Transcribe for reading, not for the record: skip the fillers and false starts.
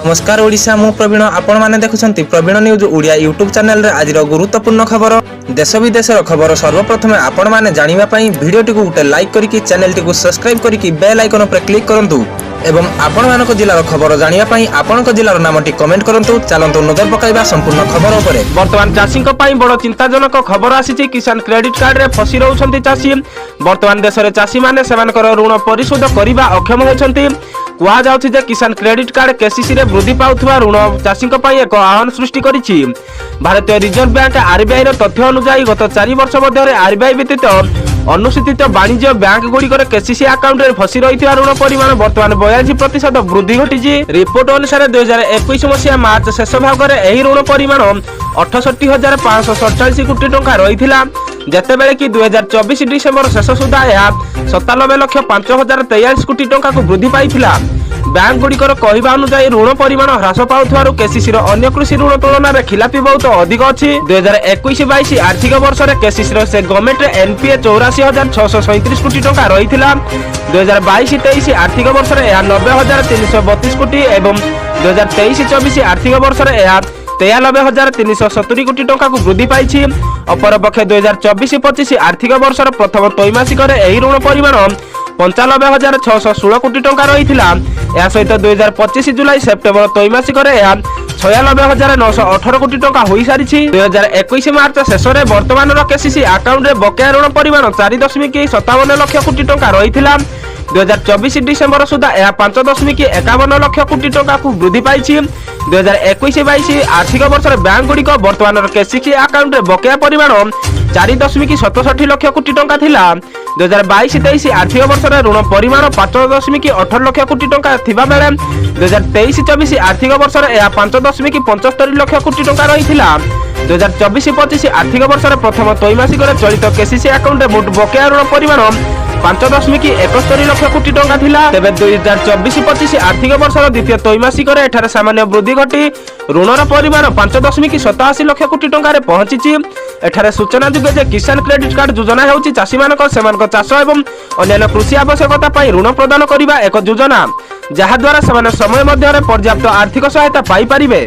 नमस्कार ओडिशा मु प्रवीण आपण माने देखुछंती Praveen news Odia YouTube channel रे आज गुरुत्वपूर्ण खबर देश विदेश खबर सर्वप्रथम आपण माने जानिबा पई वीडियो टिकु गुटे लाइक करिकि चैनल टिकु सब्सक्राइब करिकि बेल आइकन पर क्लिक करंतु एवं आपण मानक जिल्लार खबर जानिबा पई आपनक जिल्लार नामटी कमेंट करंतु चलंतु नजर पकाइबा संपूर्ण खबर उपरे। वर्तमान चाषीक पई बड़ चिंताजनक खबर आसीछि किसान क्रेडिट कार्ड रे फसी रहउछंती चाषी। वर्तमान देश रे चाषी माने सेमानकर ऋण परिशोध करिबा अक्षम होछंती। कुआ जाउछि जे किसान क्रेडिट कार्ड केसीसी रे वृद्धि पाउथवा ऋण चाषीक पई एक आह्वान सृष्टि करिछि। भारतीय रिजर्व बैंक आरबीआई रो तथ्य अनुसार गत 4 वर्ष मध्ये आरबीआई व्यतीत अनुसूचित वाणिज्य बैंक गुड़िकर केसीसी अकाउंट रे फसी रहिथिबा ऋण परिमाण वर्तमान 82% वृद्धि घटिछि। रिपोर्ट अनुसार 2021 मसिया मार्च शेष भाग रे एही ऋण परिमाण 68547 कोटी टंका रहिथिला जेतेबेले कि 2024 डिसेंबर शेष सुधा यह 97,05,043 कोटी टंका को वृद्धि पाइथिला। बैंक गुड़िकर कहवा अनुसार ऋण परिमाण ह्रास पाउथवारु केसीसी रो अन्य कृषि ऋण तुलन में खिलापी बहुत अधिक अछि। 2021-22 आर्थिक वर्ष रे केसीसी रो से गवर्नमेंट रे एनपीए 84,637 कोटी टंका रहिथिला। 2022-23 आर्थिक वर्ष रे 90,332 कोटी एवं 2023-24 आर्थिक वर्ष रे 93,370 कोटी टंका को वृद्धि पाइछि। अपरपक्षे 2024-25 आर्थिक वर्ष प्रथम त्रैमासिक रे एही ऋण परिमाण 95,616 कोटी टंका रहिथिला। या सहित 2025 जुलाई सेप्टेम्बर त्रैमासिक रे 96,918 कोटी टंका होई सारिछि। 2021 मार्च शेष रे वर्तमान रो केसीसी अकाउंट रे बकाया ऋण परिमाण 4.57 लाख कोटी टंका रहिथिला। 2024 डिसेंबर सुधा यह 5.51 लाख कोटी टंका को वृद्धि पाइछि। 2021-22 आर्थिक वर्ष बैंक गुड़िक वर्तमान केसीसी अकाउंट रे बकाया परिमाण 4.67 लाख कोटी टंका थिला। 2022-23 आर्थिक वर्ष ऋण परिमाण 5.18 लाख कोटी टंका थिबा बेले 2023-24 आर्थिक वर्ष यह 5.75 लाख कोटी टंका रहिथिला। 2024-25 आर्थिक वर्ष प्रथम त्रैमासिक चलित केसीसी अकाउंट रे मोट बकाया ऋण परिमाण 5.71 लाख कोटी टंका थिला। तेबे 2024-25 आर्थिक वर्ष द्वितीय त्रैमासिक एठारे सामान्य वृद्धि घटी ऋणर परिमाण 5.87 लाख कोटी टंका रे पहुंचिछि। एठारे सूचना जोग्य जे किसान क्रेडिट कार्ड योजना हेउछि चाषी मानक सेमानक चाष एवं अन्य कृषि आवश्यकता पई ऋण प्रदान करिबा एक योजना जहा द्वारा सेमान समय मध्यरे पर्याप्त आर्थिक सहायता पाई परिबे।